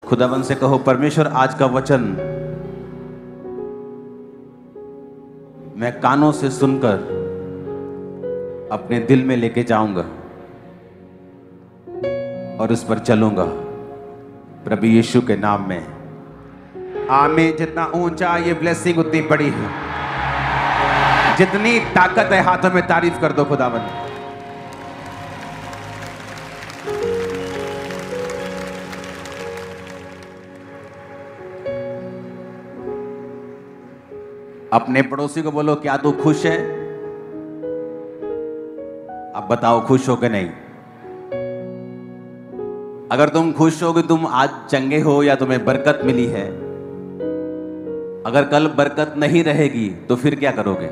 खुदावन से कहो, परमेश्वर आज का वचन मैं कानों से सुनकर अपने दिल में लेके जाऊंगा और उस पर चलूंगा, प्रभु यीशु के नाम में, आमीन। जितना ऊंचा ये ब्लेसिंग उतनी बड़ी है, जितनी ताकत है हाथों में, तारीफ कर दो खुदावन। अपने पड़ोसी को बोलो, क्या तू खुश है? अब बताओ, खुश हो कि नहीं? अगर तुम खुश हो कि तुम आज चंगे हो या तुम्हें बरकत मिली है, अगर कल बरकत नहीं रहेगी तो फिर क्या करोगे?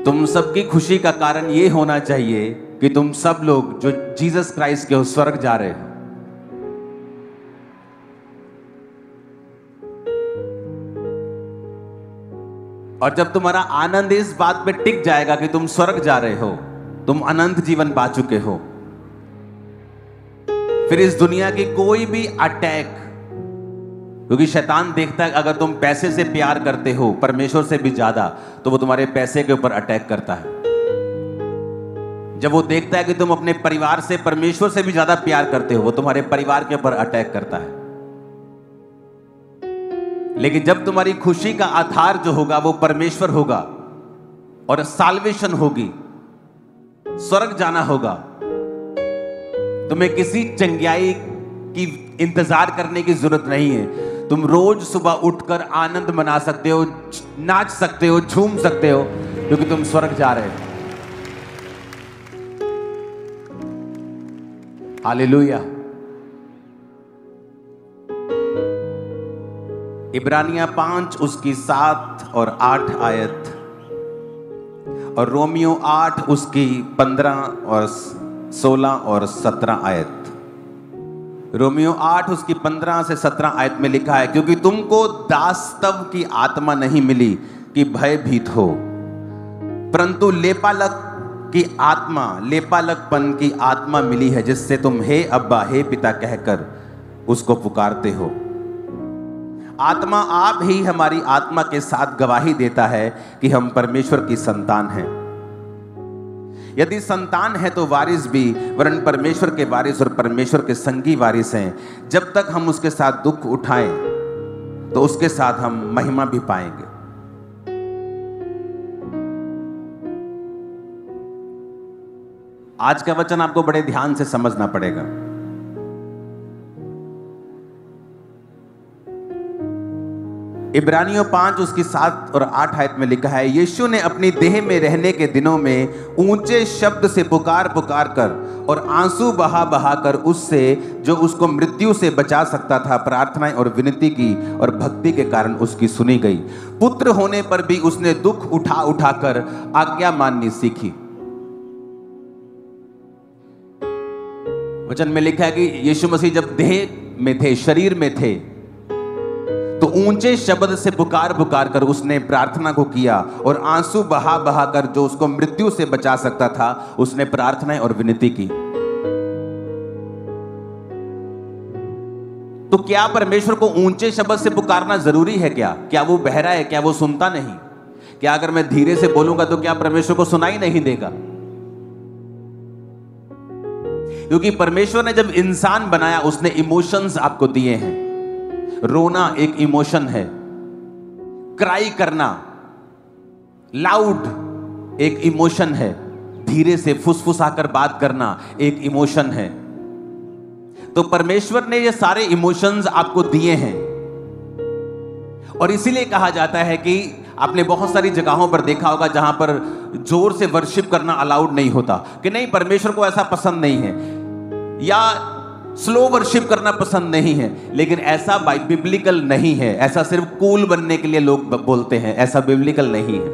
तुम सबकी खुशी का कारण यह होना चाहिए कि तुम सब लोग जो जीसस क्राइस्ट के हो स्वर्ग जा रहे हो। और जब तुम्हारा आनंद इस बात पे टिक जाएगा कि तुम स्वर्ग जा रहे हो, तुम अनंत जीवन पा चुके हो, फिर इस दुनिया की कोई भी अटैक, क्योंकि शैतान देखता है अगर तुम पैसे से प्यार करते हो परमेश्वर से भी ज्यादा, तो वो तुम्हारे पैसे के ऊपर अटैक करता है। जब वो देखता है कि तुम अपने परिवार से परमेश्वर से भी ज्यादा प्यार करते हो, वो तुम्हारे परिवार के ऊपर अटैक करता है। लेकिन जब तुम्हारी खुशी का आधार जो होगा वो परमेश्वर होगा और साल्वेशन होगी, स्वर्ग जाना होगा, तुम्हें किसी चंगियाई की इंतजार करने की जरूरत नहीं है। तुम रोज सुबह उठकर आनंद मना सकते हो, नाच सकते हो, झूम सकते हो, क्योंकि तुम स्वर्ग जा रहे हो। हालेलुया। इब्रानियां 5 उसकी 7 और 8 आयत, और रोमियो 8 उसकी 15 और 16 और 17 आयत। रोमियो 8 उसकी 15 से 17 आयत में लिखा है, क्योंकि तुमको दासत्व की आत्मा नहीं मिली कि भयभीत हो, परंतु लेपालकपन की आत्मा मिली है, जिससे तुम हे अब्बा, हे पिता कहकर उसको पुकारते हो। आत्मा आप ही हमारी आत्मा के साथ गवाही देता है कि हम परमेश्वर की संतान हैं। यदि संतान है तो वारिस भी, वरन परमेश्वर के वारिस और परमेश्वर के संगी वारिस हैं। जब तक हम उसके साथ दुख उठाएं तो उसके साथ हम महिमा भी पाएंगे। आज का वचन आपको बड़े ध्यान से समझना पड़ेगा। इब्रानियों 5 उसकी 7 और 8 आयत में लिखा है, यीशु ने अपनी देह में रहने के दिनों में ऊंचे शब्द से पुकार कर और आंसू बहा कर उससे जो उसको मृत्यु से बचा सकता था प्रार्थनाएं और विनती की, और भक्ति के कारण उसकी सुनी गई। पुत्र होने पर भी उसने दुख उठा कर आज्ञा माननी सीखी। वचन में लिखा है कि यीशु मसीह जब देह में थे, शरीर में थे, तो ऊंचे शब्द से पुकार कर उसने प्रार्थना को किया, और आंसू बहा कर जो उसको मृत्यु से बचा सकता था उसने प्रार्थनाएं और विनती की। तो क्या परमेश्वर को ऊंचे शब्द से पुकारना जरूरी है? क्या वो बहरा है? क्या वो सुनता नहीं? क्या अगर मैं धीरे से बोलूंगा तो क्या परमेश्वर को सुनाई नहीं देगा? क्योंकि परमेश्वर ने जब इंसान बनाया उसने इमोशंस आपको दिए हैं। रोना एक इमोशन है, क्राई करना, लाउड एक इमोशन है, धीरे से फुसफुसाकर बात करना एक इमोशन है। तो परमेश्वर ने ये सारे इमोशंस आपको दिए हैं, और इसीलिए कहा जाता है कि आपने बहुत सारी जगहों पर देखा होगा जहां पर जोर से वर्शिप करना अलाउड नहीं होता, कि नहीं, परमेश्वर को ऐसा पसंद नहीं है, या स्लो वर्शिप करना पसंद नहीं है। लेकिन ऐसा बिब्लिकल नहीं है। ऐसा सिर्फ कूल बनने के लिए लोग बोलते हैं, ऐसा बिब्लिकल नहीं है।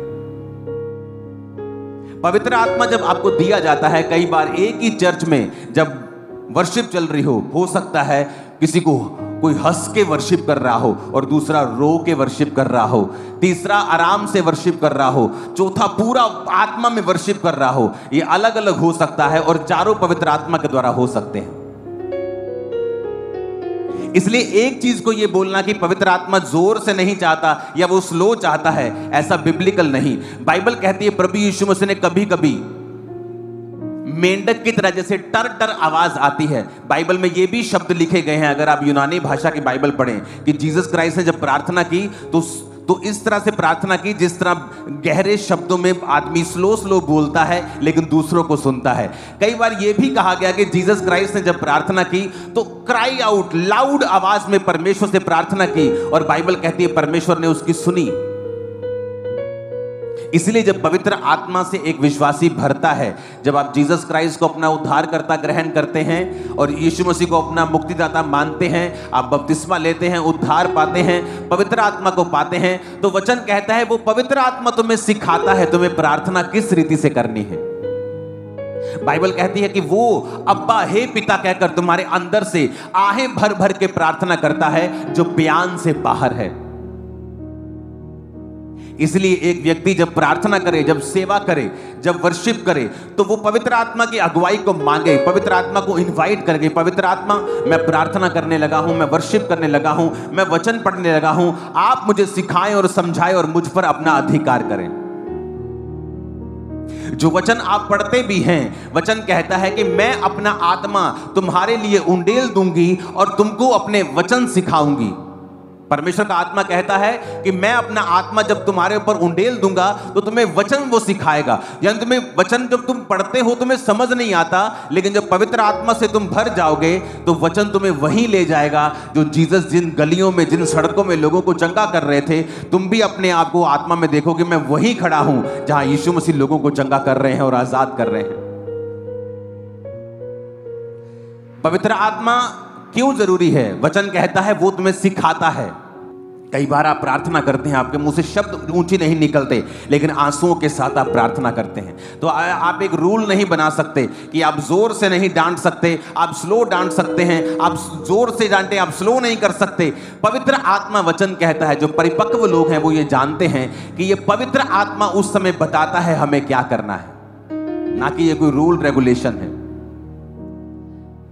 पवित्र आत्मा जब आपको दिया जाता है, कई बार एक ही चर्च में जब वर्शिप चल रही हो सकता है किसी को कोई हंस के वर्शिप कर रहा हो और दूसरा रो के वर्शिप कर रहा हो, तीसरा आराम से वर्शिप कर रहा हो, चौथा पूरा आत्मा में वर्शिप कर रहा हो। ये अलग अलग हो सकता है और चारों पवित्र आत्मा के द्वारा हो सकते हैं। इसलिए एक चीज को ये बोलना कि पवित्र आत्मा जोर से नहीं चाहता या वो स्लो चाहता है, ऐसा बिब्लिकल नहीं। बाइबल कहती है प्रभु यीशु मसीह ने कभी कभी मेंढक की तरह जैसे टर टर आवाज आती है। बाइबल में ये भी शब्द लिखे गए हैं, अगर आप यूनानी भाषा की बाइबल पढ़ें, कि जीसस क्राइस्ट ने जब प्रार्थना की तो इस तरह से प्रार्थना की जिस तरह गहरे शब्दों में आदमी स्लो स्लो बोलता है लेकिन दूसरों को सुनता है। कई बार यह भी कहा गया कि जीसस क्राइस्ट ने जब प्रार्थना की तो क्राई आउट, लाउड आवाज में परमेश्वर से प्रार्थना की, और बाइबल कहती है परमेश्वर ने उसकी सुनी। इसलिए जब पवित्र आत्मा से एक विश्वासी भरता है, जब आप जीसस क्राइस्ट को अपना उद्धारकर्ता ग्रहण करते हैं और यीशु मसीह को अपना मुक्तिदाता मानते हैं, आप बपतिस्मा लेते हैं, उद्धार पाते हैं, पवित्र आत्मा को पाते हैं, तो वचन कहता है वो पवित्र आत्मा तुम्हें सिखाता है तुम्हें प्रार्थना किस रीति से करनी है। बाइबल कहती है कि वो अब्बा हे पिता कहकर तुम्हारे अंदर से आहें भर भर के प्रार्थना करता है जो बयान से बाहर है। इसलिए एक व्यक्ति जब प्रार्थना करे, जब सेवा करे, जब वर्शिप करे, तो वो पवित्र आत्मा की अगुवाई को मांगे, पवित्र आत्मा को इनवाइट करके, पवित्र आत्मा मैं प्रार्थना करने लगा हूं, मैं वर्शिप करने लगा हूं, मैं वचन पढ़ने लगा हूं, आप मुझे सिखाएं और समझाएं और मुझ पर अपना अधिकार करें। जो वचन आप पढ़ते भी हैं, वचन कहता है कि मैं अपना आत्मा तुम्हारे लिए उंडेल दूंगी और तुमको अपने वचन सिखाऊंगी। परमेश्वर का आत्मा कहता है कि मैं अपना आत्मा जब तुम्हारे ऊपर उंडेल दूंगा तो तुम्हें वचन वो सिखाएगा। यानी तुम्हें वचन जब तुम पढ़ते हो तुम्हें समझ नहीं आता, लेकिन जब पवित्र आत्मा से तुम भर जाओगे तो वचन तुम्हें वहीं ले जाएगा जो जीसस जिन गलियों में, जिन सड़कों में लोगों को चंगा कर रहे थे, तुम भी अपने आप को आत्मा में देखोगे मैं वहीं खड़ा हूं जहां यीशु मसीह लोगों को चंगा कर रहे हैं और आजाद कर रहे हैं। पवित्र आत्मा क्यों जरूरी है? वचन कहता है वो तुम्हें सिखाता है। कई बार आप प्रार्थना करते हैं, आपके मुंह से शब्द ऊंची नहीं निकलते, लेकिन आंसुओं के साथ आप प्रार्थना करते हैं। तो आप एक रूल नहीं बना सकते कि आप जोर से नहीं डांट सकते, आप स्लो डांट सकते हैं, आप जोर से डांटे, आप स्लो नहीं कर सकते। पवित्र आत्मा, वचन कहता है, जो परिपक्व लोग हैं वो ये जानते हैं कि ये पवित्र आत्मा उस समय बताता है हमें क्या करना है, ना कि ये कोई रूल रेगुलेशन है।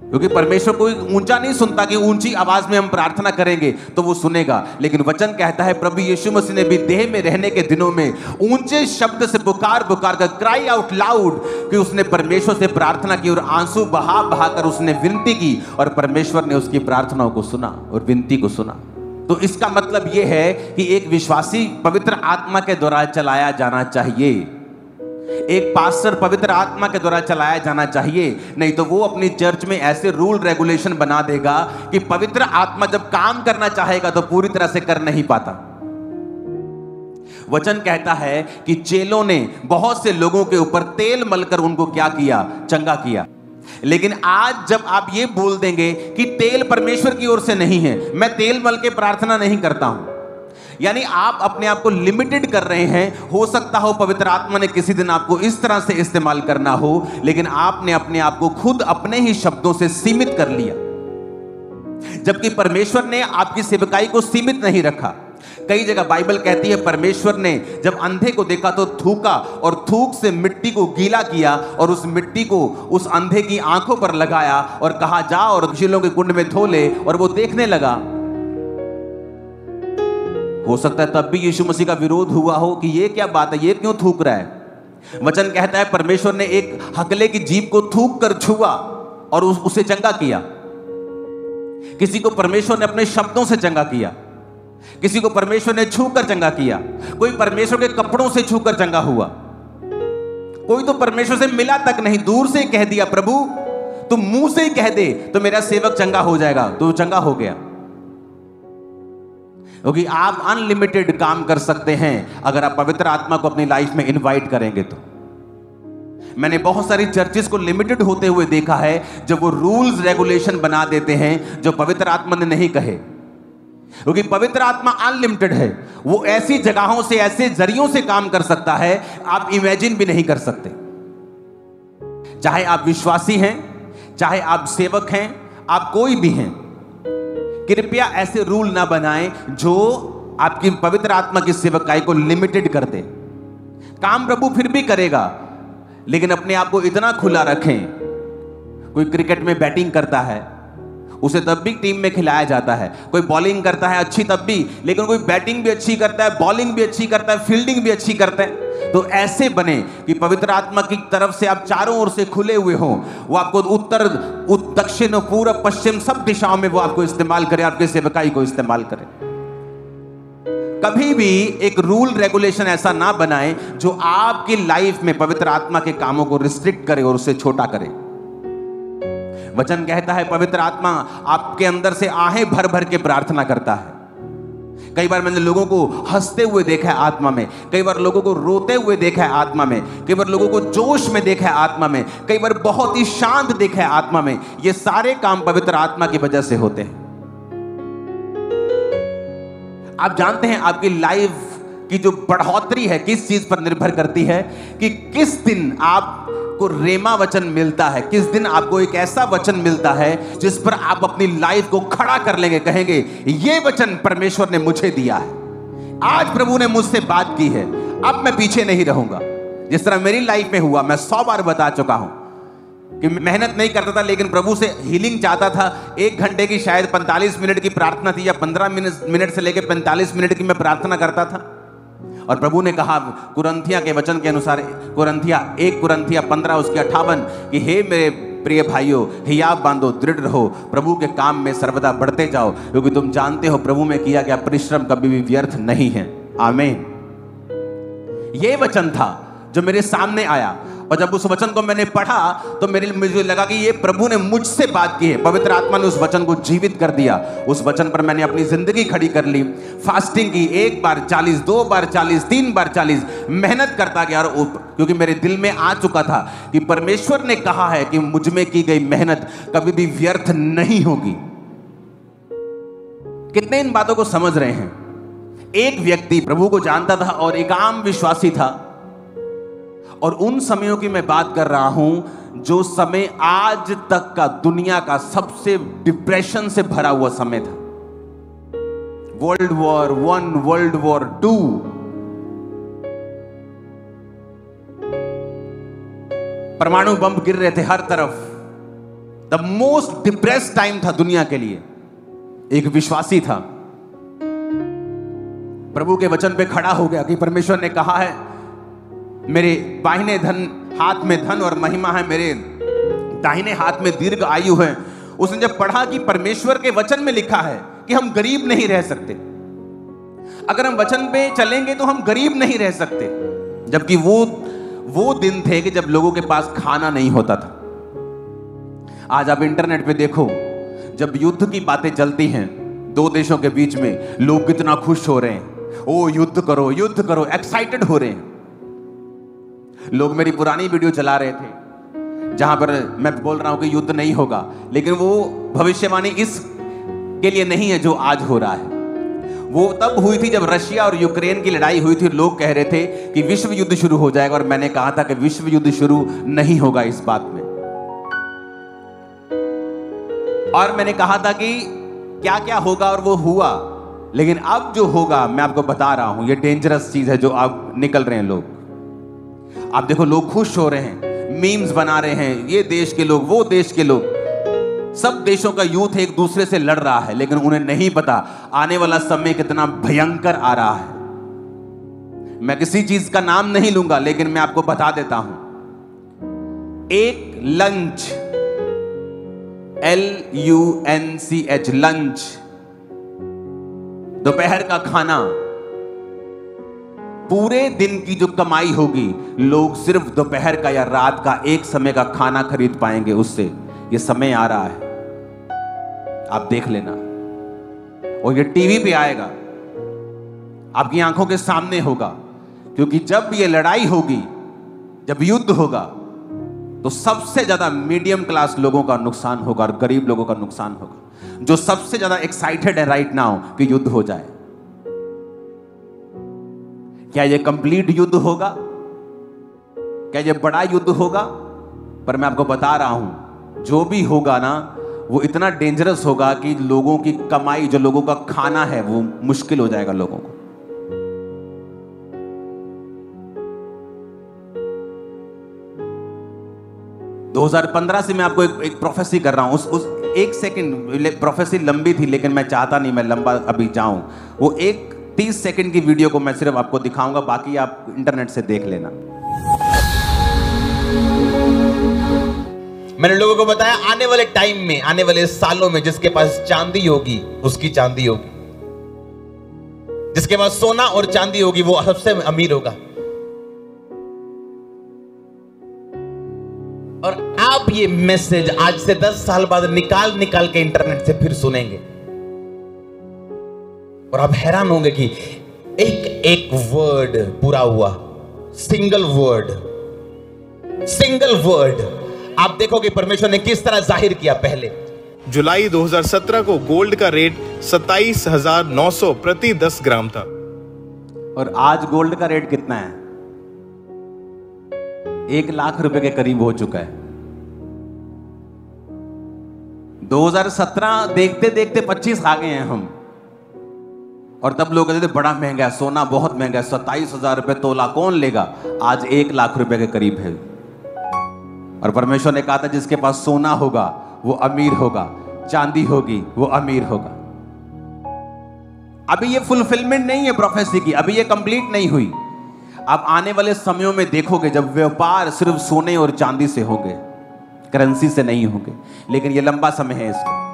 क्योंकि परमेश्वर कोई ऊंचा नहीं सुनता कि ऊंची आवाज में हम प्रार्थना करेंगे तो वो सुनेगा, लेकिन वचन कहता है प्रभु यीशु मसीह ने भी देह में रहने के दिनों में ऊंचे शब्द से पुकार पुकार कर, क्राई आउट लाउड, कि उसने परमेश्वर से प्रार्थना की और आंसू बहा बहा कर उसने विनती की और परमेश्वर ने उसकी प्रार्थनाओं को सुना और विनती को सुना। तो इसका मतलब यह है कि एक विश्वासी पवित्र आत्मा के द्वारा चलाया जाना चाहिए, एक पास्टर पवित्र आत्मा के द्वारा चलाया जाना चाहिए। नहीं तो वो अपनी चर्च में ऐसे रूल रेगुलेशन बना देगा कि पवित्र आत्मा जब काम करना चाहेगा तो पूरी तरह से कर नहीं पाता। वचन कहता है कि चेलों ने बहुत से लोगों के ऊपर तेल मलकर उनको क्या किया? चंगा किया। लेकिन आज जब आप ये बोल देंगे कि तेल परमेश्वर की ओर से नहीं है, मैं तेल मल के प्रार्थना नहीं करता हूं, यानी आप अपने आप को लिमिटेड कर रहे हैं। हो सकता हो पवित्र आत्मा ने किसी दिन आपको इस तरह से इस्तेमाल करना हो, लेकिन आपने अपने आप को खुद अपने ही शब्दों से सीमित कर लिया, जबकि परमेश्वर ने आपकी सेवकाई को सीमित नहीं रखा। कई जगह बाइबल कहती है परमेश्वर ने जब अंधे को देखा तो थूका और थूक से मिट्टी को गीला किया और उस मिट्टी को उस अंधे की आंखों पर लगाया और कहा जा और झीलों के कुंड में धो ले, और वो देखने लगा। हो सकता है तब भी यीशु मसीह का विरोध हुआ हो कि ये क्या बात है, ये क्यों थूक रहा है। वचन कहता है परमेश्वर ने एक हकले की जीभ को थूक कर छुआ और उसे चंगा किया। किसी को परमेश्वर ने अपने शब्दों से चंगा किया, किसी को परमेश्वर ने छूकर चंगा किया, कोई परमेश्वर के कपड़ों से छूकर चंगा हुआ, कोई तो परमेश्वर से मिला तक नहीं, दूर से कह दिया प्रभु तुम मुंह से ही कह दे तो मेरा सेवक चंगा हो जाएगा, तो चंगा हो गया। क्योंकि आप अनलिमिटेड काम कर सकते हैं अगर आप पवित्र आत्मा को अपनी लाइफ में इनवाइट करेंगे तो। मैंने बहुत सारी चर्चेस को लिमिटेड होते हुए देखा है जब वो रूल्स रेगुलेशन बना देते हैं जो पवित्र आत्मा ने नहीं कहे, क्योंकि पवित्र आत्मा अनलिमिटेड है। वो ऐसी जगहों से, ऐसे जरियों से काम कर सकता है आप इमेजिन भी नहीं कर सकते। चाहे आप विश्वासी हैं, चाहे आप सेवक हैं, आप कोई भी हैं, कृपया ऐसे रूल ना बनाएं जो आपकी पवित्र आत्मा की सेवकाई को लिमिटेड कर दे। काम प्रभु फिर भी करेगा, लेकिन अपने आप को इतना खुला रखें। कोई क्रिकेट में बैटिंग करता है, उसे तब भी टीम में खिलाया जाता है। कोई बॉलिंग करता है अच्छी तब भी, लेकिन कोई बैटिंग भी अच्छी करता है, बॉलिंग भी अच्छी करता है, फील्डिंग भी अच्छी करता है। तो ऐसे बने कि पवित्र आत्मा की तरफ से आप चारों ओर से खुले हुए हों। वो आपको उत्तर, दक्षिण, पूर्व, पश्चिम सब दिशाओं में वो आपको इस्तेमाल करे, आपके सेवकाई को इस्तेमाल करे। कभी भी एक रूल रेगुलेशन ऐसा ना बनाए जो आपकी लाइफ में पवित्र आत्मा के कामों को रिस्ट्रिक्ट करे और उसे छोटा करे। वचन कहता है पवित्र आत्मा आपके अंदर से आहें भर भर के प्रार्थना करता है। कई बार मैंने लोगों को हंसते हुए देखा है आत्मा में, कई बार लोगों को रोते हुए देखा है आत्मा में, कई बार लोगों को जोश में देखा है आत्मा में, कई बार बहुत ही शांत देखा है आत्मा में। ये सारे काम पवित्र आत्मा की वजह से होते हैं। आप जानते हैं आपकी लाइफ की जो बढ़ोतरी है किस चीज पर निर्भर करती है कि किस दिन आपको रेमा वचन मिलता है, किस दिन आपको एक ऐसा वचन मिलता है जिस पर आप अपनी लाइफ को खड़ा कर लेंगे, कहेंगे ये वचन परमेश्वर ने मुझे दिया है, आज प्रभु ने मुझसे बात की है, अब मैं पीछे नहीं रहूंगा। जिस तरह मेरी लाइफ में हुआ, मैं 100 बार बता चुका हूं कि मेहनत नहीं करता था, लेकिन प्रभु से हीलिंग चाहता था। 1 घंटे की शायद 45 मिनट की प्रार्थना थी, या 15 मिनट से लेकर 45 मिनट की मैं प्रार्थना करता था। और प्रभु ने कहा कुरंथिया के वचन के अनुसार, 1 कुरंथिया 15 उसके 58 कि हे मेरे प्रिय भाइयों, हियाव बांधो, दृढ़ रहो, प्रभु के काम में सर्वदा बढ़ते जाओ, क्योंकि तुम जानते हो प्रभु में किया गया परिश्रम कभी भी व्यर्थ नहीं है। आमीन। ये वचन था जो मेरे सामने आया, और जब उस वचन को मैंने पढ़ा तो मुझे लगा कि ये प्रभु ने मुझसे बात की है। पवित्र आत्मा ने उस वचन को जीवित कर दिया। उस वचन पर मैंने अपनी जिंदगी खड़ी कर ली, फास्टिंग की, 1 बार 40, 2 बार 40, 3 बार 40, मेहनत करता गया। और क्योंकि मेरे दिल में आ चुका था कि परमेश्वर ने कहा है कि मुझ में की गई मेहनत कभी भी व्यर्थ नहीं होगी। कितने इन बातों को समझ रहे हैं? एक व्यक्ति प्रभु को जानता था और एक आम विश्वासी था, और उन समयों की मैं बात कर रहा हूं जो समय आज तक का दुनिया का सबसे डिप्रेशन से भरा हुआ समय था। वर्ल्ड वॉर 1, वर्ल्ड वॉर 2, परमाणु बम गिर रहे थे हर तरफ। द मोस्ट डिप्रेस्ड टाइम था दुनिया के लिए। एक विश्वासी था, प्रभु के वचन पे खड़ा हो गया कि परमेश्वर ने कहा है मेरे बाहिने हाथ में धन और महिमा है, मेरे दाहिने हाथ में दीर्घ आयु है। उसने जब पढ़ा कि परमेश्वर के वचन में लिखा है कि हम गरीब नहीं रह सकते, अगर हम वचन पे चलेंगे तो हम गरीब नहीं रह सकते, जबकि वो दिन थे कि जब लोगों के पास खाना नहीं होता था। आज आप इंटरनेट पे देखो, जब युद्ध की बातें चलती हैं 2 देशों के बीच में, लोग कितना खुश हो रहे हैं, ओ युद्ध करो युद्ध करो, एक्साइटेड हो रहे हैं। लोग मेरी पुरानी वीडियो चला रहे थे जहां पर मैं बोल रहा हूं कि युद्ध नहीं होगा, लेकिन वो भविष्यवाणी इस के लिए नहीं है जो आज हो रहा है। वो तब हुई थी जब रशिया और यूक्रेन की लड़ाई हुई थी। लोग कह रहे थे कि विश्व युद्ध शुरू हो जाएगा, और मैंने कहा था कि विश्व युद्ध शुरू नहीं होगा इस बात में। और मैंने कहा था कि क्या क्या होगा, और वो हुआ। लेकिन अब जो होगा मैं आपको बता रहा हूं, ये डेंजरस चीज है जो अब निकल रहे हैं लोग। आप देखो, लोग खुश हो रहे हैं, मीम्स बना रहे हैं, ये देश के लोग, वो देश के लोग, सब देशों का यूथ एक दूसरे से लड़ रहा है, लेकिन उन्हें नहीं पता आने वाला समय कितना भयंकर आ रहा है। मैं किसी चीज का नाम नहीं लूंगा, लेकिन मैं आपको बता देता हूं, एक लंच, LUNCH, लंच, दोपहर का खाना, पूरे दिन की जो कमाई होगी, लोग सिर्फ दोपहर का या रात का एक समय का खाना खरीद पाएंगे उससे। ये समय आ रहा है, आप देख लेना, और ये टीवी पे आएगा, आपकी आंखों के सामने होगा। क्योंकि जब ये लड़ाई होगी, जब युद्ध होगा, तो सबसे ज्यादा मीडियम क्लास लोगों का नुकसान होगा और गरीब लोगों का नुकसान होगा, जो सबसे ज्यादा एक्साइटेड है राइट नाउ कि युद्ध हो जाए। क्या ये कंप्लीट युद्ध होगा? क्या ये बड़ा युद्ध होगा? पर मैं आपको बता रहा हूं, जो भी होगा ना, वो इतना डेंजरस होगा कि लोगों की कमाई, जो लोगों का खाना है, वो मुश्किल हो जाएगा लोगों को। तो 2015 से मैं आपको एक प्रोफेसी कर रहा हूं। उस एक सेकंड प्रोफेसी लंबी थी, लेकिन मैं चाहता नहीं मैं लंबा अभी जाऊं। वो एक 30 सेकंड की वीडियो को मैं सिर्फ आपको दिखाऊंगा, बाकी आप इंटरनेट से देख लेना। मैंने लोगों को बताया आने वाले टाइम में, आने वाले सालों में जिसके पास चांदी होगी उसकी चांदी होगी, जिसके पास सोना और चांदी होगी वो सबसे अमीर होगा। और आप ये मैसेज आज से 10 साल बाद निकाल निकाल के इंटरनेट से फिर सुनेंगे और आप हैरान होंगे कि एक एक वर्ड पूरा हुआ, सिंगल वर्ड आप देखोगे परमेश्वर ने किस तरह जाहिर किया। पहले जुलाई 2017 को गोल्ड का रेट 27,900 प्रति 10 ग्राम था। और आज गोल्ड का रेट कितना है? 1 लाख रुपए के करीब हो चुका है। 2017 देखते देखते 25 आ गए हैं हम। और तब लोग कहते थे बड़ा महंगा है, सोना बहुत महंगा है, 27,000 रुपए तोला कौन लेगा। आज 1 लाख रुपए के करीब है। और परमेश्वर ने कहा था जिसके पास सोना होगा वो अमीर होगा, चांदी होगी वो अमीर होगा। अभी ये फुलफिलमेंट नहीं है प्रोफेसी की, अभी ये कंप्लीट नहीं हुई। आप आने वाले समयों में देखोगे जब व्यापार सिर्फ सोने और चांदी से होंगे, करेंसी से नहीं होंगे। लेकिन ये लंबा समय है इसका।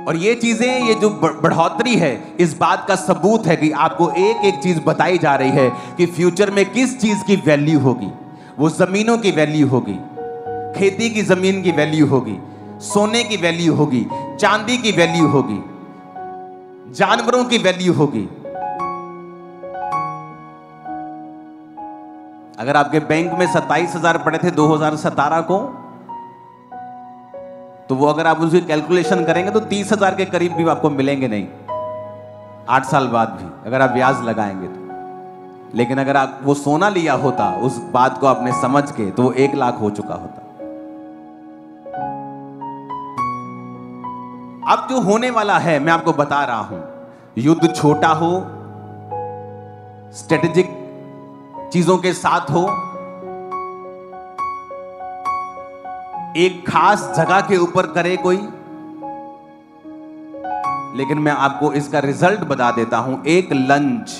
और ये चीजें, ये जो बढ़ोतरी है, इस बात का सबूत है कि आपको एक एक चीज बताई जा रही है कि फ्यूचर में किस चीज की वैल्यू होगी। वो जमीनों की वैल्यू होगी, खेती की जमीन की वैल्यू होगी, सोने की वैल्यू होगी, चांदी की वैल्यू होगी, जानवरों की वैल्यू होगी। अगर आपके बैंक में 27,000 पड़े थे 2017 को, तो वो अगर आप उसकी कैलकुलेशन करेंगे तो 30,000 के करीब भी आपको मिलेंगे नहीं 8 साल बाद भी, अगर आप ब्याज लगाएंगे तो। लेकिन अगर आप वो सोना लिया होता, उस बात को आपने समझ के, तो वो 1 लाख हो चुका होता। अब जो होने वाला है मैं आपको बता रहा हूं, युद्ध छोटा हो, स्ट्रेटेजिक चीजों के साथ हो, एक खास जगह के ऊपर करे कोई, लेकिन मैं आपको इसका रिजल्ट बता देता हूं। एक लंच,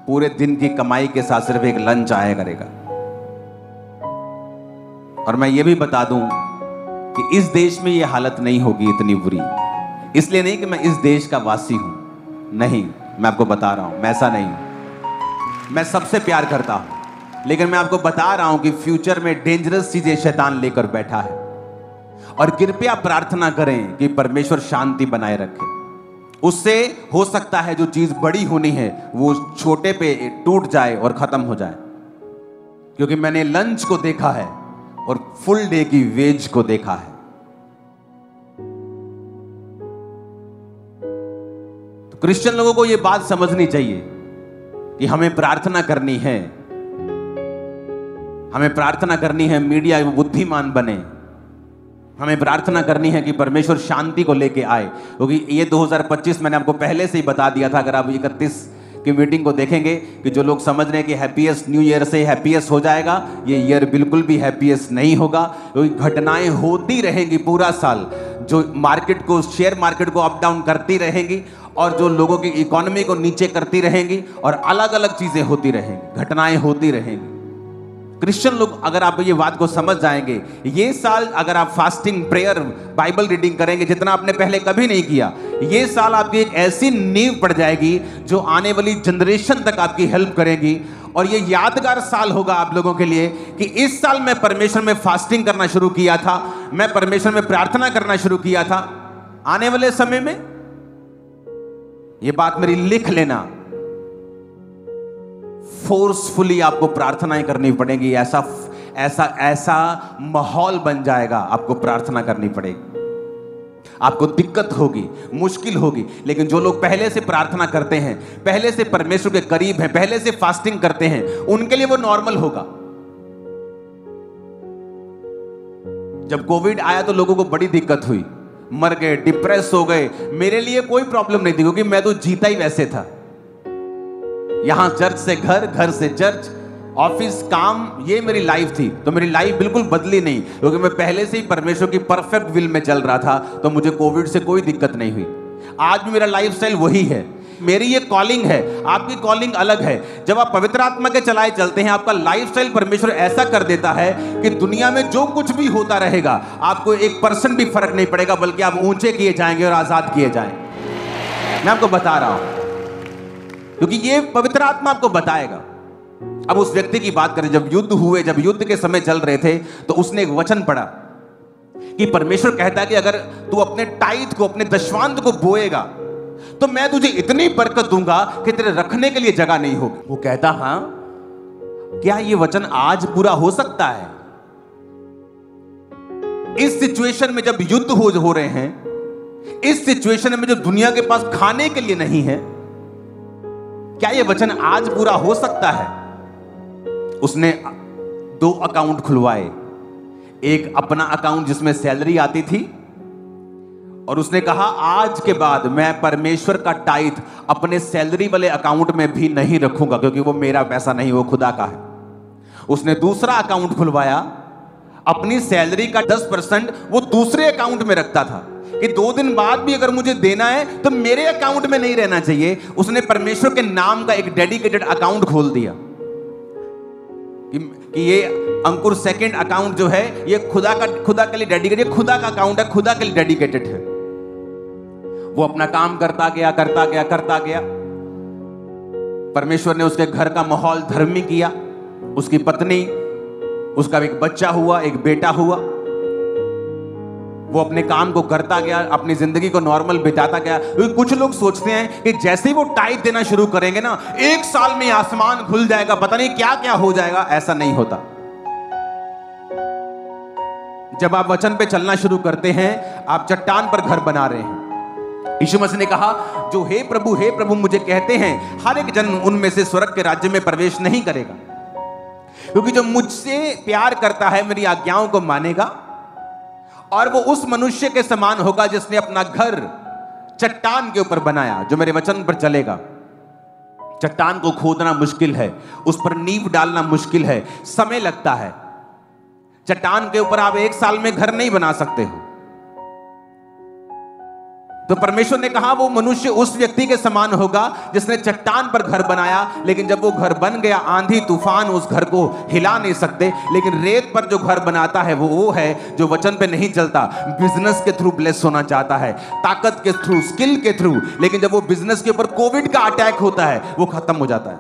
पूरे दिन की कमाई के साथ सिर्फ एक लंच आया करेगा। और मैं ये भी बता दूं कि इस देश में ये हालत नहीं होगी इतनी बुरी। इसलिए नहीं कि मैं इस देश का वासी हूं, नहीं, मैं आपको बता रहा हूं मैं ऐसा नहीं हूं। मैं सबसे प्यार करता हूं, लेकिन मैं आपको बता रहा हूं कि फ्यूचर में डेंजरस चीजें शैतान लेकर बैठा है। और कृपया प्रार्थना करें कि परमेश्वर शांति बनाए रखे। उससे हो सकता है जो चीज बड़ी होनी है वो छोटे पे टूट जाए और खत्म हो जाए। क्योंकि मैंने लंच को देखा है और फुल डे की वेज को देखा है। तो क्रिश्चियन लोगों को यह बात समझनी चाहिए कि हमें प्रार्थना करनी है, हमें प्रार्थना करनी है मीडिया बुद्धिमान बने, हमें प्रार्थना करनी है कि परमेश्वर शांति को लेके आए। क्योंकि ये 2025 मैंने आपको पहले से ही बता दिया था। अगर आप 31 की मीटिंग को देखेंगे कि जो लोग समझ रहे हैं कि हैप्पीएस्ट न्यू ईयर से हैप्पीएस्ट हो जाएगा, ये ईयर बिल्कुल भी हैप्पीएस्ट नहीं होगा। क्योंकि घटनाएं होती रहेंगी पूरा साल, जो मार्केट को, शेयर मार्केट को अप डाउन करती रहेंगी और जो लोगों की इकोनॉमी को नीचे करती रहेंगी और अलग अलग चीजें होती रहेंगी, घटनाएं होती रहेंगी। क्रिश्चियन लोग अगर आप ये बात को समझ जाएंगे, ये साल अगर आप फास्टिंग, प्रेयर, बाइबल रीडिंग करेंगे जितना आपने पहले कभी नहीं किया, ये साल आपकी एक ऐसी नींव पड़ जाएगी जो आने वाली जनरेशन तक आपकी हेल्प करेगी। और ये यादगार साल होगा आप लोगों के लिए कि इस साल मैं परमेश्वर में फास्टिंग करना शुरू किया था, मैं परमेश्वर में प्रार्थना करना शुरू किया था। आने वाले समय में ये बात मेरी लिख लेना, फोर्सफुली आपको प्रार्थनाएं करनी पड़ेगी। ऐसा ऐसा ऐसा माहौल बन जाएगा, आपको प्रार्थना करनी पड़ेगी। आपको दिक्कत होगी, मुश्किल होगी, लेकिन जो लोग पहले से प्रार्थना करते हैं, पहले से परमेश्वर के करीब हैं, पहले से फास्टिंग करते हैं, उनके लिए वो नॉर्मल होगा। जब कोविड आया तो लोगों को बड़ी दिक्कत हुई, मर गए, डिप्रेस हो गए। मेरे लिए कोई प्रॉब्लम नहीं थी क्योंकि मैं तो जीता ही वैसे था। यहां चर्च से घर, घर से चर्च, ऑफिस, काम, ये मेरी लाइफ थी। तो मेरी लाइफ बिल्कुल बदली नहीं क्योंकि मैं पहले से ही परमेश्वर की परफेक्ट विल में चल रहा था। तो मुझे कोविड से कोई दिक्कत नहीं हुई। आज भी मेरा लाइफस्टाइल वही है। मेरी ये कॉलिंग है, आपकी कॉलिंग अलग है। जब आप पवित्र आत्मा के चलाए चलते हैं, आपका लाइफस्टाइल परमेश्वर ऐसा कर देता है कि दुनिया में जो कुछ भी होता रहेगा आपको 1% भी फर्क नहीं पड़ेगा, बल्कि आप ऊंचे किए जाएंगे और आजाद किए जाएंगे। मैं आपको बता रहा हूं क्योंकि ये पवित्र आत्मा आपको बताएगा। अब उस व्यक्ति की बात करें, जब युद्ध हुए, जब युद्ध के समय चल रहे थे, तो उसने एक वचन पढ़ा कि परमेश्वर कहता है कि अगर तू अपने टाइट को, अपने दशवांत को बोएगा तो मैं तुझे इतनी बरकत दूंगा कि तेरे रखने के लिए जगह नहीं होगी। वो कहता, हां, क्या ये वचन आज पूरा हो सकता है? इस सिचुएशन में जब युद्ध हो रहे हैं, इस सिचुएशन में जो दुनिया के पास खाने के लिए नहीं है, क्या ये वचन आज पूरा हो सकता है? उसने 2 अकाउंट खुलवाए, एक अपना अकाउंट जिसमें सैलरी आती थी, और उसने कहा आज के बाद मैं परमेश्वर का टाइथ अपने सैलरी वाले अकाउंट में भी नहीं रखूंगा क्योंकि वो मेरा पैसा नहीं, वो खुदा का है। उसने दूसरा अकाउंट खुलवाया, अपनी सैलरी का 10% वो दूसरे अकाउंट में रखता था कि 2 दिन बाद भी अगर मुझे देना है तो मेरे अकाउंट में नहीं रहना चाहिए। उसने परमेश्वर के नाम का एक डेडिकेटेड अकाउंट खोल दिया कि ये अंकुर सेकंड अकाउंट जो है ये खुदा के लिए डेडिकेटेड, खुदा का अकाउंट है, खुदा के लिए डेडिकेटेड है। वो अपना काम करता गया। परमेश्वर ने उसके घर का माहौल धर्मी किया, उसकी पत्नी, उसका एक बच्चा हुआ, एक बेटा हुआ। वो अपने काम को करता गया, अपनी जिंदगी को नॉर्मल बिताता गया। कुछ लोग सोचते हैं कि जैसे ही वो टाइट देना शुरू करेंगे ना, 1 साल में आसमान खुल जाएगा, पता नहीं क्या क्या हो जाएगा। ऐसा नहीं होता। जब आप वचन पे चलना शुरू करते हैं, आप चट्टान पर घर बना रहे हैं। यीशु मसीह ने कहा, जो हे प्रभु मुझे कहते हैं, हर एक जन उनमें से स्वर्ग के राज्य में प्रवेश नहीं करेगा, क्योंकि जो मुझसे प्यार करता है मेरी आज्ञाओं को मानेगा, और वो उस मनुष्य के समान होगा जिसने अपना घर चट्टान के ऊपर बनाया। जो मेरे वचन पर चलेगा। चट्टान को खोदना मुश्किल है, उस पर नींव डालना मुश्किल है, समय लगता है। चट्टान के ऊपर आप 1 साल में घर नहीं बना सकते हो। तो परमेश्वर ने कहा वो मनुष्य उस व्यक्ति के समान होगा जिसने चट्टान पर घर बनाया, लेकिन जब वो घर बन गया, आंधी तूफान उस घर को हिला नहीं सकते। लेकिन रेत पर जो घर बनाता है वो है जो वचन पे नहीं चलता, बिजनेस के थ्रू ब्लेस होना चाहता है, ताकत के थ्रू, स्किल के थ्रू। लेकिन जब वो बिजनेस के ऊपर कोविड का अटैक होता है, वो खत्म हो जाता है।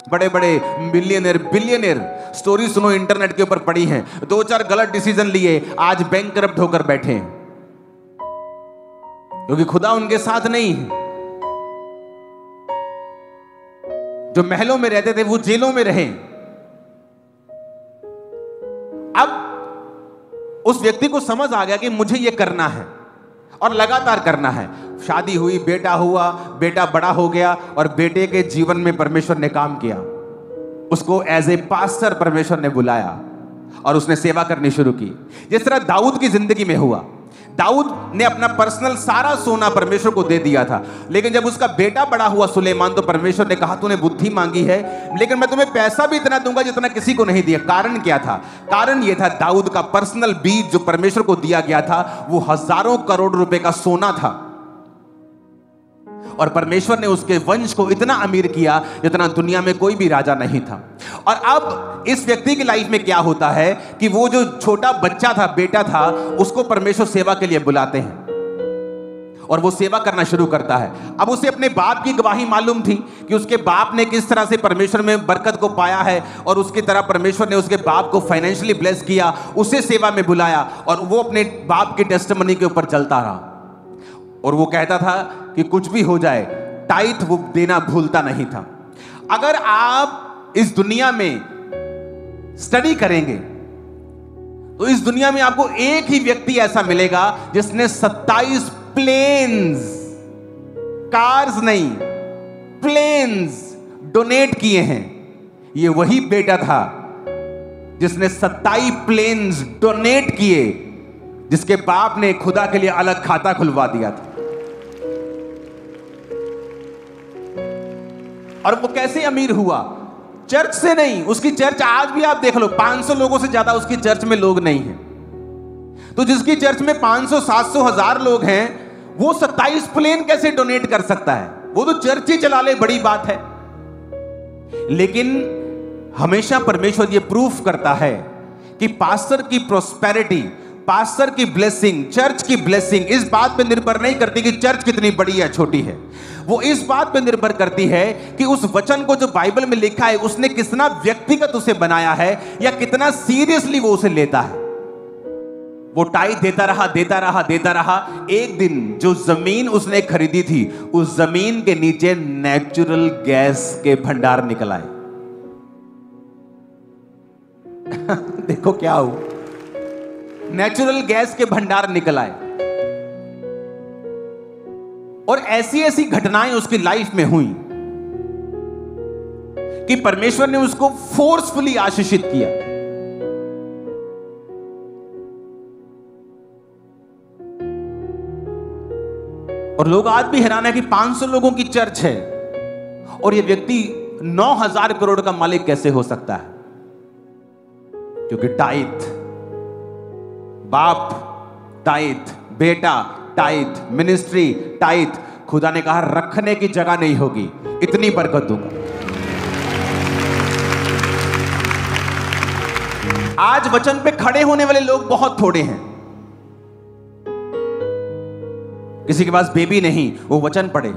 बड़े बड़े बिलियनियर स्टोरी सुनो, इंटरनेट के ऊपर पड़ी हैं, 2-4 गलत डिसीजन लिए, आज बैंकरप्ट होकर बैठे हैं क्योंकि खुदा उनके साथ नहीं है। जो महलों में रहते थे वो जेलों में रहे। अब उस व्यक्ति को समझ आ गया कि मुझे ये करना है और लगातार करना है। शादी हुई, बेटा हुआ, बेटा बड़ा हो गया, और बेटे के जीवन में परमेश्वर ने काम किया। उसको एज ए पास्टर परमेश्वर ने बुलाया और उसने सेवा करनी शुरू की। जिस तरह दाऊद की जिंदगी में हुआ, दाऊद ने अपना पर्सनल सारा सोना परमेश्वर को दे दिया था, लेकिन जब उसका बेटा बड़ा हुआ सुलेमान, तो परमेश्वर ने कहा तूने बुद्धि मांगी है, लेकिन मैं तुम्हें पैसा भी इतना दूंगा जितना किसी को नहीं दिया। कारण क्या था? कारण यह था, दाऊद का पर्सनल बीज जो परमेश्वर को दिया गया था वो हजारों करोड़ रुपए का सोना था, और परमेश्वर ने उसके वंश को इतना अमीर किया जितना दुनिया में कोई भी राजा नहीं था। और अब इस व्यक्ति की लाइफ में क्या होता है कि वो जो छोटा बच्चा था, बेटा था, उसको परमेश्वर सेवा के लिए बुलाते हैं और वो सेवा करना शुरू करता है। अब उसे अपने बाप की गवाही मालूम थी कि उसके बाप ने किस तरह से परमेश्वर में बरकत को पाया है, और उसकी तरह परमेश्वर ने उसके बाप को फाइनेंशियली ब्लेस किया, उसे सेवा में बुलाया, और वो अपने बाप की टेस्टिमनी के ऊपर चलता रहा। और वो कहता था कि कुछ भी हो जाए, टाइट वो देना भूलता नहीं था। अगर आप इस दुनिया में स्टडी करेंगे तो इस दुनिया में आपको एक ही व्यक्ति ऐसा मिलेगा जिसने 27 प्लेन्स, कार्स नहीं, प्लेन्स डोनेट किए हैं। ये वही बेटा था जिसने 27 प्लेन्स डोनेट किए, जिसके बाप ने खुदा के लिए अलग खाता खुलवा दिया था। और वो कैसे अमीर हुआ? चर्च से नहीं। उसकी चर्च आज भी आप देख लो, 500 लोगों से ज्यादा उसकी चर्च में लोग नहीं हैं। तो जिसकी चर्च में 500, 700, 1000 लोग हैं, वो 27 प्लेन कैसे डोनेट कर सकता है? वो तो चर्च ही चला ले, बड़ी बात है। लेकिन हमेशा परमेश्वर ये प्रूफ करता है कि पास्टर की प्रोस्पेरिटी, पास्टर की ब्लेसिंग, चर्च की ब्लेसिंग इस बात पे निर्भर नहीं करती कि चर्च कितनी बड़ी या छोटी है। वो इस बात पे निर्भर करती है कि उस वचन को जो बाइबल में लिखा है उसने कितना व्यक्तिगत उसे बनाया है या कितना सीरियसली वो उसे लेता है। वो टाइट देता रहा, देता रहा, देता रहा। एक दिन जो जमीन उसने खरीदी थी, उस जमीन के नीचे नेचुरल गैस के भंडार निकल आए। देखो क्या हुआ, नेचुरल गैस के भंडार निकल आए। और ऐसी ऐसी घटनाएं उसकी लाइफ में हुई कि परमेश्वर ने उसको फोर्सफुली आशीषित किया। और लोग आज भी हैरान है कि 500 लोगों की चर्च है और यह व्यक्ति 9000 करोड़ का मालिक कैसे हो सकता है? क्योंकि टाइट, बाप टाइट, बेटा टाइट, मिनिस्ट्री टाइट। खुदा ने कहा रखने की जगह नहीं होगी, इतनी बरकत दूंगा। आज वचन पे खड़े होने वाले लोग बहुत थोड़े हैं। किसी के पास बेबी नहीं, वो वचन पढ़े,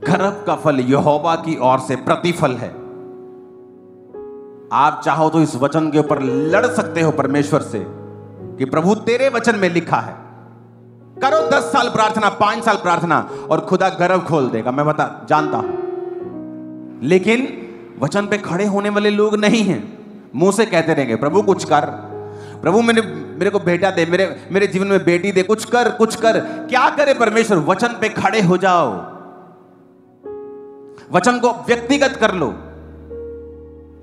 गर्भ का फल यहोवा की ओर से प्रतिफल है। आप चाहो तो इस वचन के ऊपर लड़ सकते हो परमेश्वर से कि प्रभु तेरे वचन में लिखा है। करो 10 साल प्रार्थना, 5 साल प्रार्थना और खुदा गर्भ खोल देगा, मैं जानता हूं। लेकिन वचन पे खड़े होने वाले लोग नहीं हैं। मुंह से कहते रहेंगे प्रभु कुछ कर, प्रभु मेरे को बेटा दे, मेरे जीवन में बेटी दे, कुछ कर कुछ कर। क्या करे परमेश्वर? वचन पे खड़े हो जाओ, वचन को व्यक्तिगत कर लो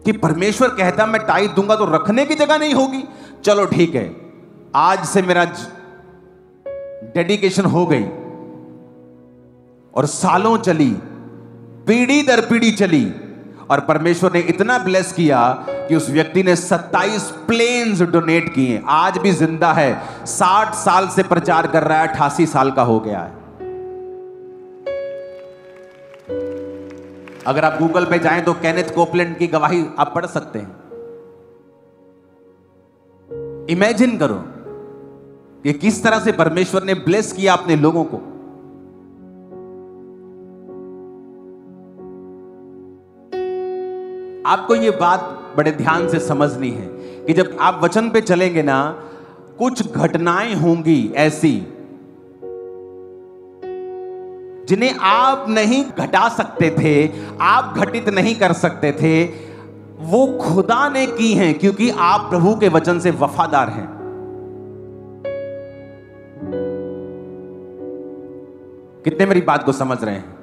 कि परमेश्वर कहता मैं टाइट दूंगा तो रखने की जगह नहीं होगी। चलो ठीक है, आज से मेरा डेडिकेशन हो गई। और सालों चली, पीढ़ी दर पीढ़ी चली और परमेश्वर ने इतना ब्लेस किया कि उस व्यक्ति ने 27 प्लेन्स डोनेट किए। आज भी जिंदा है, 60 साल से प्रचार कर रहा है, 88 साल का हो गया है। अगर आप गूगल पे जाएं तो केनेथ कोपलैंड की गवाही आप पढ़ सकते हैं। इमेजिन करो कि किस तरह से परमेश्वर ने ब्लेस किया अपने लोगों को। आपको यह बात बड़े ध्यान से समझनी है कि जब आप वचन पे चलेंगे ना, कुछ घटनाएं होंगी ऐसी जिन्हें आप नहीं घटा सकते थे, आप घटित नहीं कर सकते थे, वो खुदा ने की हैं क्योंकि आप प्रभु के वचन से वफादार हैं। कितने मेरी बात को समझ रहे हैं?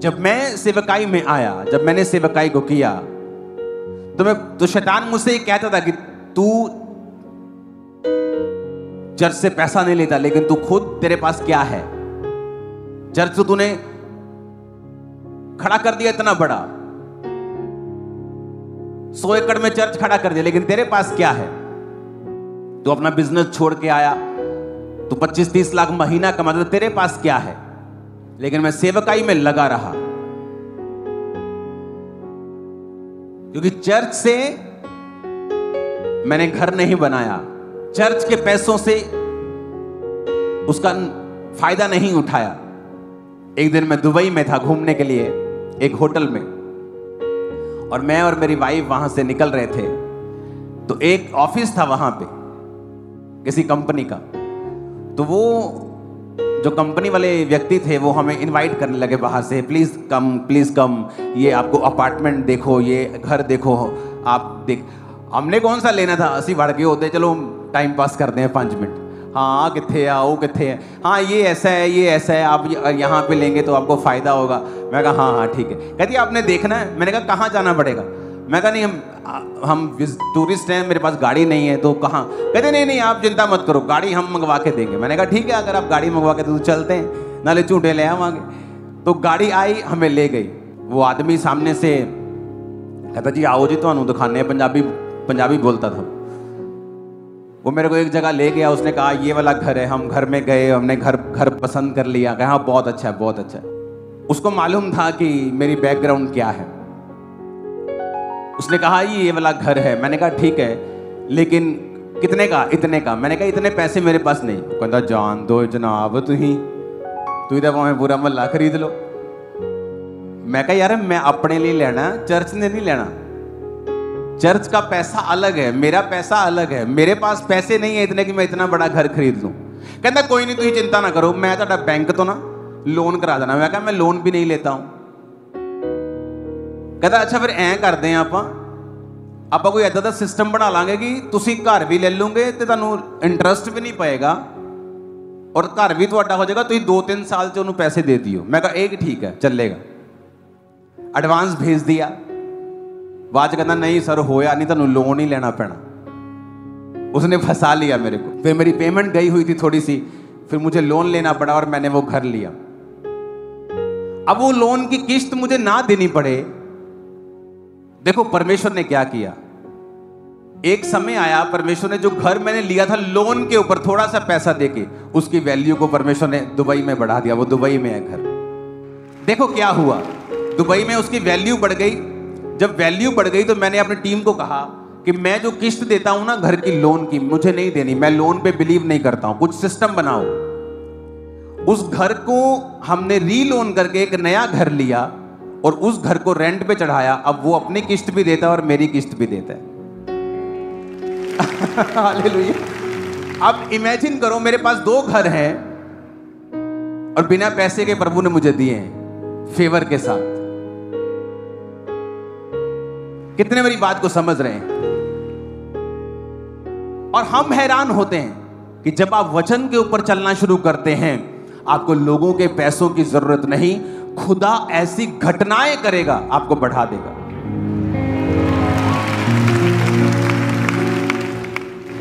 जब मैं सेवकाई में आया, जब मैंने सेवकाई को किया तो शैतान मुझसे ये कहता था कि तू चर्च से पैसा नहीं लेता, लेकिन तू खुद, तेरे पास क्या है? चर्च तो तूने खड़ा कर दिया इतना बड़ा, 100 एकड़ में चर्च खड़ा कर दिया, लेकिन तेरे पास क्या है? तू अपना बिजनेस छोड़ के आया, तू 25-30 लाख महीना कमाता, तो तेरे पास क्या है? लेकिन मैं सेवकाई में लगा रहा क्योंकि चर्च से मैंने घर नहीं बनाया, चर्च के पैसों से उसका फायदा नहीं उठाया। एक दिन मैं दुबई में था घूमने के लिए एक होटल में, और मैं और मेरी वाइफ वहां से निकल रहे थे, तो एक ऑफिस था वहां पे किसी कंपनी का। तो वो जो कंपनी वाले व्यक्ति थे वो हमें इनवाइट करने लगे बाहर से, प्लीज कम, ये आपको अपार्टमेंट देखो, ये घर देखो, आप देख। हमने कौन सा लेना था, 80 भाड़ के होते, चलो टाइम पास करते हैं 5 मिनट। हाँ किथे है, वो किथे है, हाँ ये ऐसा है, ये ऐसा है, आप यहाँ पे लेंगे तो आपको फ़ायदा होगा। मैं कहा हाँ हाँ ठीक है। कहती आपने देखना है। मैंने कहा कहाँ जाना पड़ेगा? मैं कहा नहीं हम टूरिस्ट हैं, मेरे पास गाड़ी नहीं है, तो कहाँ? कहते नहीं नहीं आप चिंता मत करो, गाड़ी हम मंगवा के देंगे। मैंने कहा ठीक है, अगर आप गाड़ी मंगवा के तो चलते हैं, नाले झूठे ले आवांगे। तो गाड़ी आई, हमें ले गई। वो आदमी सामने से कहता जी आओ जी तो दिखाने, पंजाबी बोलता था। वो मेरे को एक जगह ले गया, उसने कहा ये वाला घर है। हम घर में गए, हमने घर पसंद कर लिया, कहा बहुत अच्छा है, बहुत अच्छा है। उसको मालूम था कि मेरी बैकग्राउंड क्या है। उसने कहा ये वाला घर है। मैंने कहा ठीक है, लेकिन कितने का? इतने का। मैंने कहा इतने पैसे मेरे पास नहीं। कहता जान दो जनाब, तू तो भावें पूरा मोहल्ला खरीद लो। मैं कहा यार मैं अपने लिए लेना, चर्च ने नहीं लेना। चर्च का पैसा अलग है, मेरा पैसा अलग है। मेरे पास पैसे नहीं है इतने कि मैं इतना बड़ा घर खरीद लूं। कहता कोई नहीं, तुम चिंता ना करो, मैं तो बैंक तो ना लोन करा देना। मैं कहा मैं लोन भी नहीं लेता हूं। कहता अच्छा फिर ऐ करते हैं आप कोई ऐसा दा सिस्टम बना लांगे कि तुसी घर भी ले लोगे तो तुहानू इंटरस्ट भी नहीं पाएगा और घर भी तुहाडा हो जाएगा, तुम 2-3 साल च उन्होंने पैसे दे दियो। मैं कहा एक ठीक है चलेगा। एडवांस भेज दिया। बाद कहता नहीं सर होया नहीं, तुहानू लोन ही लेना पैना। उसने फंसा लिया मेरे को। फिर मेरी पेमेंट गई हुई थी थोड़ी सी, फिर मुझे लोन लेना पड़ा और मैंने वो घर लिया। अब वो लोन की किस्त मुझे ना देनी पड़े। देखो परमेश्वर ने क्या किया। एक समय आया, परमेश्वर ने जो घर मैंने लिया था लोन के ऊपर थोड़ा सा पैसा देके, उसकी वैल्यू को परमेश्वर ने दुबई में बढ़ा दिया। वो दुबई में है घर। देखो क्या हुआ, दुबई में उसकी वैल्यू बढ़ गई। जब वैल्यू बढ़ गई तो मैंने अपनी टीम को कहा कि मैं जो किस्त देता हूं ना घर की लोन की, मुझे नहीं देनी, मैं लोन पे बिलीव नहीं करता हूं, कुछ सिस्टम बनाओ। उस घर को हमने रीलोन करके एक नया घर लिया और उस घर को रेंट पे चढ़ाया। अब वो अपनी किस्त भी देता है और मेरी किस्त भी देता है। हालेलुया। अब इमेजिन करो मेरे पास 2 घर हैं और बिना पैसे के प्रभु ने मुझे दिए हैं, फेवर के साथ। कितने मेरी बात को समझ रहे हैं? और हम हैरान होते हैं कि जब आप वचन के ऊपर चलना शुरू करते हैं, आपको लोगों के पैसों की जरूरत नहीं, खुदा ऐसी घटनाएं करेगा, आपको बढ़ा देगा।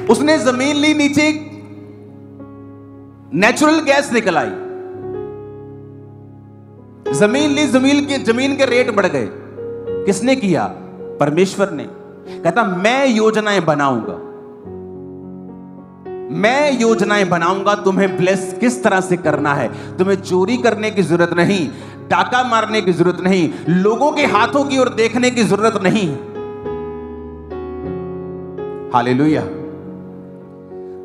उसने जमीन ली, नीचे नेचुरल गैस निकल आई। जमीन ली, जमीन के रेट बढ़ गए। किसने किया? परमेश्वर ने। कहता मैं योजनाएं बनाऊंगा, मैं योजनाएं बनाऊंगा, तुम्हें ब्लेस किस तरह से करना है। तुम्हें चोरी करने की जरूरत नहीं, डाका मारने की जरूरत नहीं, लोगों के हाथों की ओर देखने की जरूरत नहीं। हालेलुया।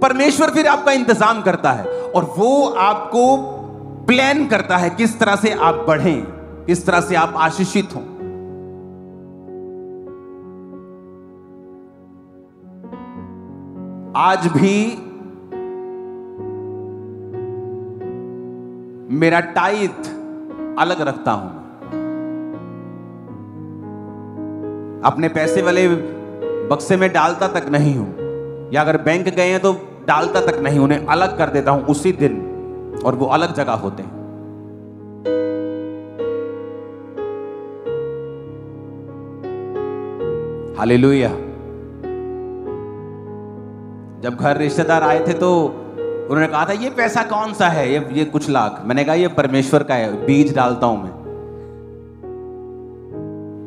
परमेश्वर फिर आपका इंतजाम करता है और वो आपको प्लान करता है किस तरह से आप बढ़ें, किस तरह से आप आशीषित हों। आज भी मेरा टाइट अलग रखता हूं। अपने पैसे वाले बक्से में डालता तक नहीं हूं, या अगर बैंक गए हैं तो डालता तक नहीं, उन्हें अलग कर देता हूं उसी दिन, और वो अलग जगह होते हैं। हालेलुया। जब घर रिश्तेदार आए थे तो उन्होंने कहा था ये पैसा कौन सा है, ये कुछ लाख। मैंने कहा ये परमेश्वर का है, बीज डालता हूं मैं।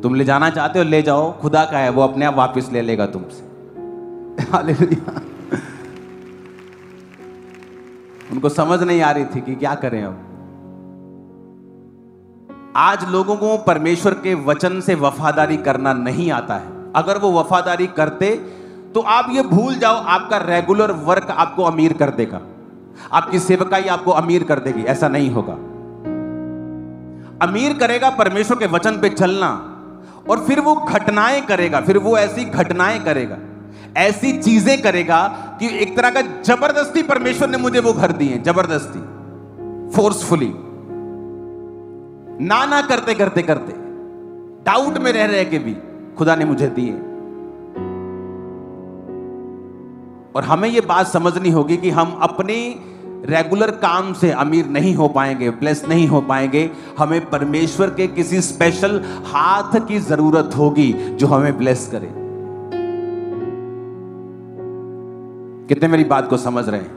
तुम ले जाना चाहते हो ले जाओ, खुदा का है, वो अपने आप वापस ले लेगा तुमसे। हालेलुया। उनको समझ नहीं आ रही थी कि क्या करें अब। आज लोगों को परमेश्वर के वचन से वफादारी करना नहीं आता है। अगर वो वफादारी करते तो आप ये भूल जाओ, आपका रेगुलर वर्क आपको अमीर कर देगा, आपकी सेवकाई आपको अमीर कर देगी। ऐसा नहीं होगा। अमीर करेगा परमेश्वर के वचन पे चलना, और फिर वो घटनाएं करेगा, फिर वो ऐसी घटनाएं करेगा, ऐसी चीजें करेगा कि एक तरह का जबरदस्ती परमेश्वर ने मुझे वो घर दिए, जबरदस्ती, फोर्सफुली, ना करते करते करते, डाउट में रह के भी खुदा ने मुझे दिए। और हमें ये बात समझनी होगी कि हम अपने रेगुलर काम से अमीर नहीं हो पाएंगे, ब्लेस नहीं हो पाएंगे। हमें परमेश्वर के किसी स्पेशल हाथ की जरूरत होगी जो हमें ब्लेस करे। कितने मेरी बात को समझ रहे हैं?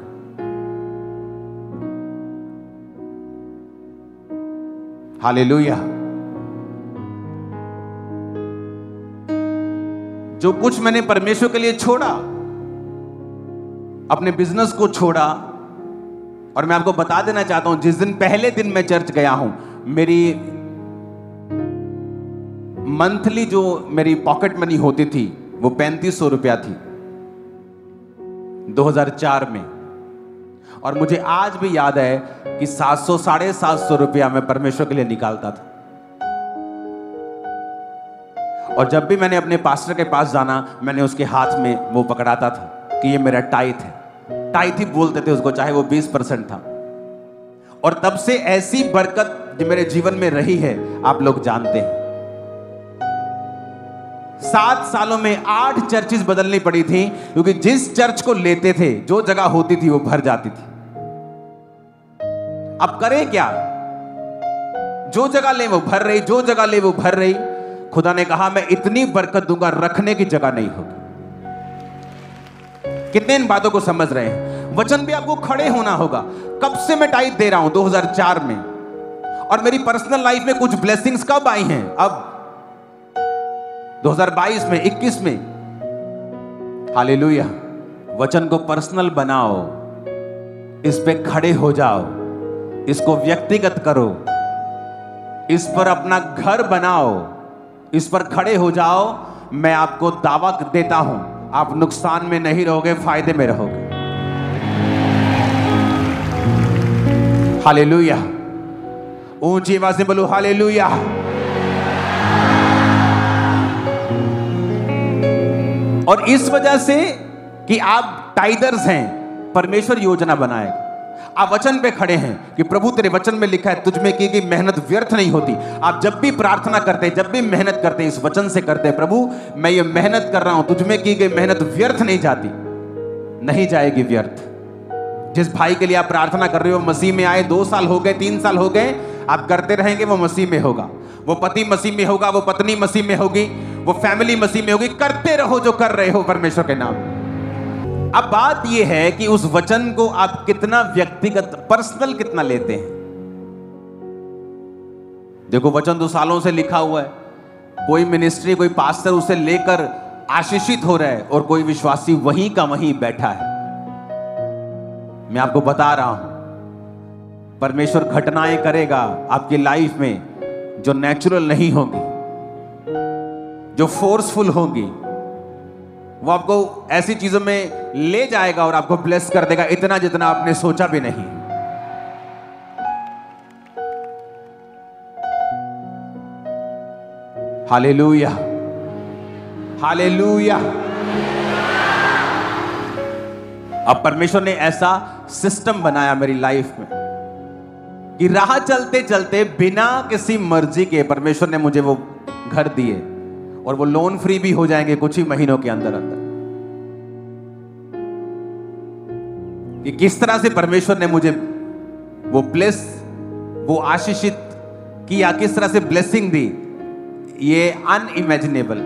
हालेलुया। जो कुछ मैंने परमेश्वर के लिए छोड़ा, अपने बिजनेस को छोड़ा, और मैं आपको बता देना चाहता हूं, जिस दिन पहले दिन मैं चर्च गया हूं, मेरी मंथली जो मेरी पॉकेट मनी होती थी वो 3500 रुपया थी 2004 में। और मुझे आज भी याद है कि 700 750 रुपया मैं परमेश्वर के लिए निकालता था। और जब भी मैंने अपने पास्टर के पास जाना, मैंने उसके हाथ में वो पकड़ाता था कि ये मेरा टाइथ है। टाइथ ही बोलते थे उसको, चाहे वो 20% था। और तब से ऐसी बरकत जो मेरे जीवन में रही है, आप लोग जानते हैं। 7 सालों में 8 चर्चेस बदलनी पड़ी थी, क्योंकि जिस चर्च को लेते थे, जो जगह होती थी वो भर जाती थी। अब करें क्या? जो जगह ले वो भर रही, जो जगह ले वो भर रही। खुदा ने कहा मैं इतनी बरकत दूंगा, रखने की जगह नहीं होगी। कितने इन बातों को समझ रहे हैं? वचन भी आपको खड़े होना होगा। कब से मैं टाइट दे रहा हूं? 2004 में। और मेरी पर्सनल लाइफ में कुछ ब्लेसिंग्स कब आई हैं? अब 2022 में, 21 में। हालेलुया। वचन को पर्सनल बनाओ, इस पे खड़े हो जाओ, इसको व्यक्तिगत करो, इस पर अपना घर बनाओ, इस पर खड़े हो जाओ। मैं आपको दावा देता हूं, आप नुकसान में नहीं रहोगे, फायदे में रहोगे। हालेलुया। ऊंची आवाज से बोलो हालेलुया। और इस वजह से कि आप टाइदर्स हैं, परमेश्वर योजना बनाएगा। आप वचन पे खड़े हैं कि प्रभु तेरे वचन में लिखा है तुझ में की गई मेहनत व्यर्थ नहीं होती। आप जब भी प्रार्थना करते हैं, जब भी मेहनत करते हैं, इस वचन से करते हैं, प्रभु मैं ये मेहनत कर रहा हूं, तुझ में की गई मेहनत व्यर्थ नहीं जाती, नहीं जाएगी व्यर्थ। जिस भाई के लिए आप प्रार्थना कर रहे हो, मसीह में आए 2 साल हो गए, 3 साल हो गए, आप करते रहेंगे, वो मसीह में होगा, वो पति मसीह में होगा, वो पत्नी मसीह में होगी, वो फैमिली मसीह में होगी। करते रहो जो कर रहे हो परमेश्वर के नाम। अब बात यह है कि उस वचन को आप कितना व्यक्तिगत, पर्सनल कितना लेते हैं। देखो वचन 2 सालों से लिखा हुआ है, कोई मिनिस्ट्री, कोई पास्टर उसे लेकर आशीषित हो रहा है, और कोई विश्वासी वहीं का वहीं बैठा है। मैं आपको बता रहा हूं, परमेश्वर घटनाएं करेगा आपकी लाइफ में जो नेचुरल नहीं होंगी, जो फोर्सफुल होंगी। वो आपको ऐसी चीजों में ले जाएगा और आपको ब्लेस कर देगा, इतना जितना आपने सोचा भी नहीं। Hallelujah, hallelujah. अब परमेश्वर ने ऐसा सिस्टम बनाया मेरी लाइफ में कि राह चलते चलते बिना किसी मर्जी के परमेश्वर ने मुझे वो घर दिए, और वो लोन फ्री भी हो जाएंगे कुछ ही महीनों के अंदर अंदर। कि किस तरह से परमेश्वर ने मुझे वो ब्लेस, वो आशीषित किया, किस तरह से ब्लेसिंग दी, ये अनइमेजिनेबल।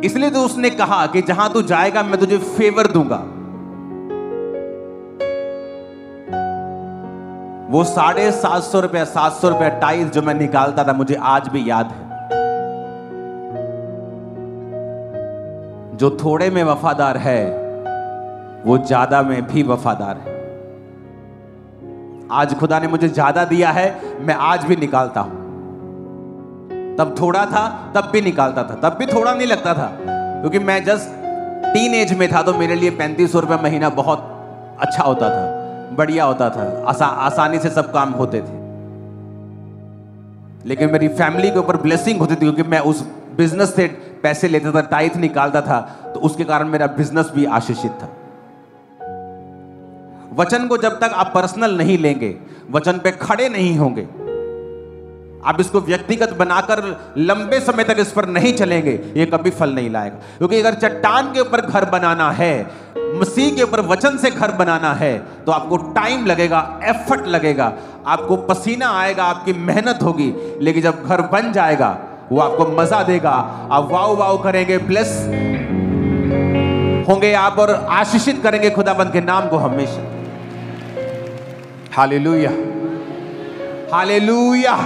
इसलिए तो उसने कहा कि जहां तू जाएगा मैं तुझे फेवर दूंगा। वो 750 रुपया, 700 रुपया टाइज जो मैं निकालता था, मुझे आज भी याद है। जो थोड़े में वफादार है वो ज्यादा में भी वफादार है। आज खुदा ने मुझे ज्यादा दिया है, मैं आज भी निकालता हूं। तब थोड़ा था, तब भी निकालता था, तब भी थोड़ा नहीं लगता था, क्योंकि मैं जस्ट टीन एज में था। तो मेरे लिए 3500 रुपया महीना बहुत अच्छा होता था, बढ़िया होता था, आसानी से सब काम होते थे। लेकिन मेरी फैमिली के ऊपर ब्लेसिंग होती थी, क्योंकि मैं उस बिजनेस से पैसे लेता था, टाइथ निकालता था, तो उसके कारण मेरा बिजनेस भी आशीषित था। वचन को जब तक आप पर्सनल नहीं लेंगे, वचन पे खड़े नहीं होंगे, आप इसको व्यक्तिगत बनाकर लंबे समय तक इस पर नहीं चलेंगे, ये कभी फल नहीं लाएगा। क्योंकि अगर चट्टान के ऊपर घर बनाना है, मसीह के ऊपर वचन से घर बनाना है, तो आपको टाइम लगेगा, एफर्ट लगेगा, आपको पसीना आएगा, आपकी मेहनत होगी। लेकिन जब घर बन जाएगा वो आपको मजा देगा, आप वाव वाव करेंगे, प्लस होंगे आप और आशीषित करेंगे खुदाबंद के नाम को हमेशा। Hallelujah, hallelujah.